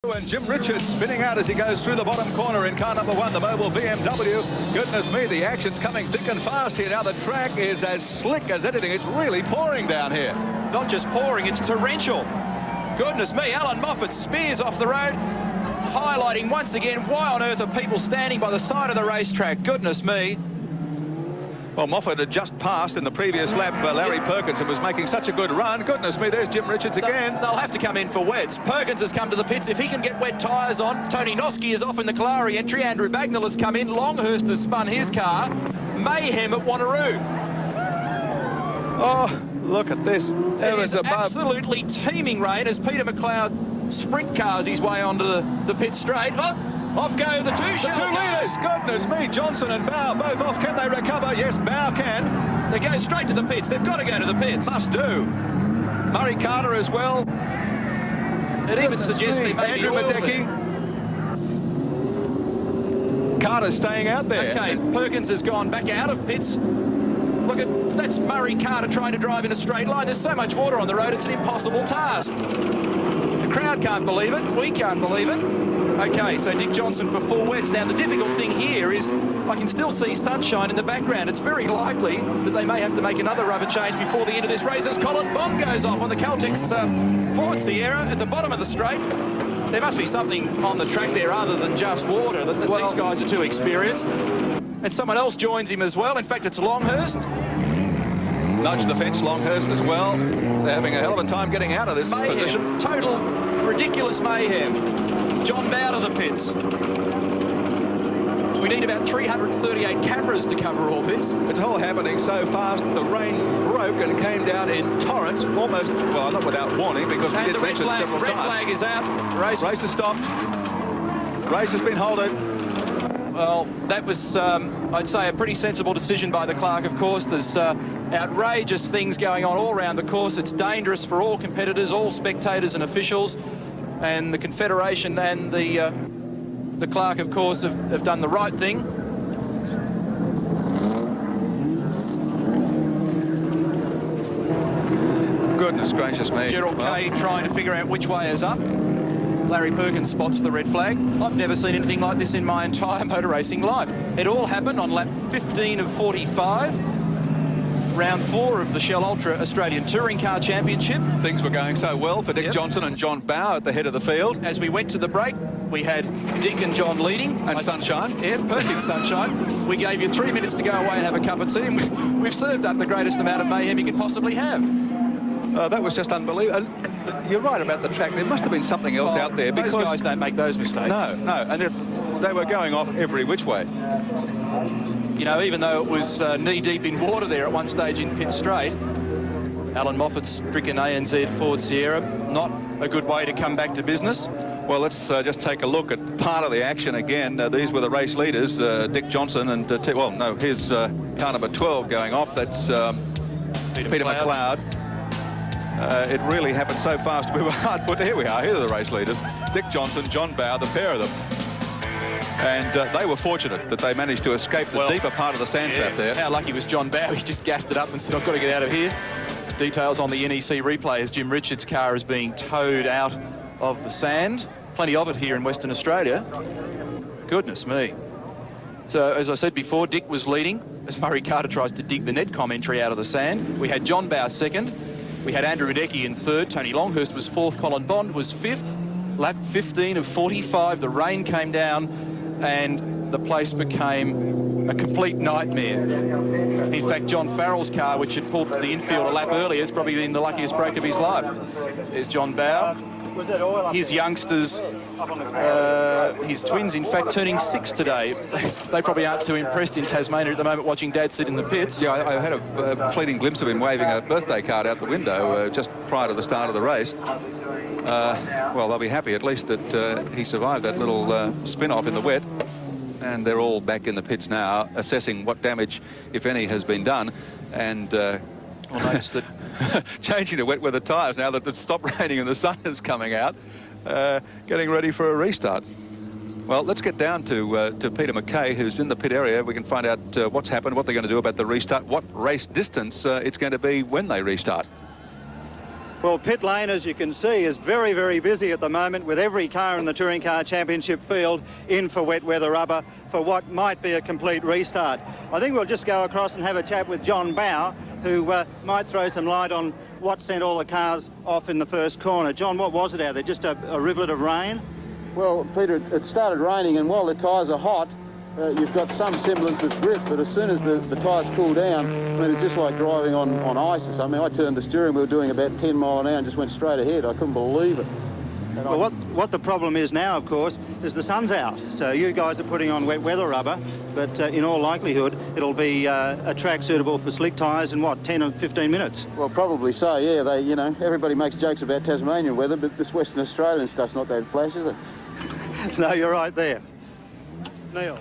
And Jim Richards spinning out as he goes through the bottom corner in car number 1, the Mobil BMW. Goodness me, the action's coming thick and fast here. Now the track is as slick as anything. It's really pouring down here. Not just pouring, it's torrential. Goodness me, Alan Moffat spears off the road, highlighting once again why on earth are people standing by the side of the racetrack. Goodness me. Well, Moffat had just passed in the previous lap Larry Perkins and was making such a good run. Goodness me, there's Jim Richards again. They'll have to come in for wets. Perkins has come to the pits. If he can get wet tyres on, Tony Noski is off in the Kalari entry. Andrew Bagnall has come in. Longhurst has spun his car. Mayhem at Wanneroo. Oh, look at this. It is absolutely teeming rain as Peter McLeod sprint cars his way onto the pit straight. Oh, off go the two leaders. Goodness me, Johnson and Bow both off. Can they recover? Yes, Bow can. They go straight to the pits. They've got to go to the pits. Must do. Murray Carter as well. It even suggests they may be Andrew Madecki. Carter's staying out there. Okay, Perkins has gone back out of pits. Look at, that's Murray Carter trying to drive in a straight line. There's so much water on the road, it's an impossible task. The crowd can't believe it. We can't believe it. Okay, so Dick Johnson for full wets. Now, the difficult thing here is I can still see sunshine in the background. It's very likely that they may have to make another rubber change before the end of this race as Colin Bond goes off on the Caltex Ford Sierra at the bottom of the straight. There must be something on the track there other than just water, that these guys are too experienced. And someone else joins him as well. In fact, it's Longhurst. Nudge the fence, Longhurst as well. They're having a hell of a time getting out of this position. Total ridiculous mayhem. John Bow to the pits. We need about 338 cameras to cover all this. It's all happening so fast that the rain broke and came down in torrents, almost, well, not without warning, because we did mention it several times. Red flag is out. Race has stopped. Race has been halted. Well, that was, I'd say, a pretty sensible decision by the clerk, of course. There's outrageous things going on all around the course. It's dangerous for all competitors, all spectators and officials. And the Confederation and the clerk, of course, have done the right thing. Goodness gracious me. Gerald Kay trying to figure out which way is up. Larry Perkins spots the red flag. I've never seen anything like this in my entire motor racing life. It all happened on lap 15 of 45. Round 4 of the Shell Ultra Australian Touring Car Championship. Things were going so well for Dick Johnson and John Bow at the head of the field. As we went to the break, we had Dick and John leading. And sunshine. Yeah, perfect sunshine. We gave you 3 minutes to go away and have a cup of tea, and we've served up the greatest amount of mayhem you could possibly have. That was just unbelievable. And you're right about the track. There must have been something else out there. Because those guys don't make those mistakes. No. And they were going off every which way. You know, even though it was knee-deep in water there at one stage in pit straight, Alan Moffat's stricken ANZ Ford Sierra, not a good way to come back to business. Well, let's just take a look at part of the action again. These were the race leaders, Dick Johnson and, his car number 12 going off. That's Peter McLeod. It really happened so fast. We were hard put. Here we are. Here are the race leaders. Dick Johnson, John Bow, the pair of them. And they were fortunate that they managed to escape the deeper part of the sand trap there. How lucky was John Bow? He just gassed it up and said, I've got to get out of here. Details on the NEC replay as Jim Richards' car is being towed out of the sand. Plenty of it here in Western Australia. Goodness me. So, as I said before, Dick was leading as Murray Carter tries to dig the Netcom entry out of the sand. We had John Bow second. We had Andrew Madecki in third. Tony Longhurst was fourth. Colin Bond was fifth. Lap 15 of 45. The rain came down and the place became a complete nightmare. In fact, John Farrell's car, which had pulled to the infield a lap earlier, has probably been the luckiest break of his life. There's John Bow. His youngsters, his twins, in fact, turning 6 today. They probably aren't too impressed in Tasmania at the moment watching Dad sit in the pits. Yeah, I had a fleeting glimpse of him waving a birthday card out the window just prior to the start of the race. Well, they'll be happy at least that he survived that little spin-off in the wet. And they're all back in the pits now, assessing what damage, if any, has been done. And I'll notice that changing to wet weather tyres now that it's stopped raining and the sun is coming out, getting ready for a restart. Well, let's get down to Peter McKay, who's in the pit area. We can find out what's happened, what they're going to do about the restart, what race distance it's going to be when they restart. Well, pit lane, as you can see, is very, very busy at the moment, with every car in the Touring Car Championship field in for wet weather rubber for what might be a complete restart. I think we'll just go across and have a chat with John Bowe, who might throw some light on what sent all the cars off in the first corner. John, what was it out there? Just a rivulet of rain? Well, Peter, it started raining, and while the tyres are hot, you've got some semblance of grip, but as soon as the tyres cool down, I mean, it's just like driving on ice or something. I turned the steering wheel doing about 10 mile an hour and just went straight ahead. I couldn't believe it. And well, what the problem is now, of course, is the sun's out. So you guys are putting on wet weather rubber, but in all likelihood, it'll be a track suitable for slick tyres in, what, 10 or 15 minutes? Well, probably so, yeah. They, you know, everybody makes jokes about Tasmanian weather, but this Western Australian stuff's not that flash, is it? No, you're right there. Neil.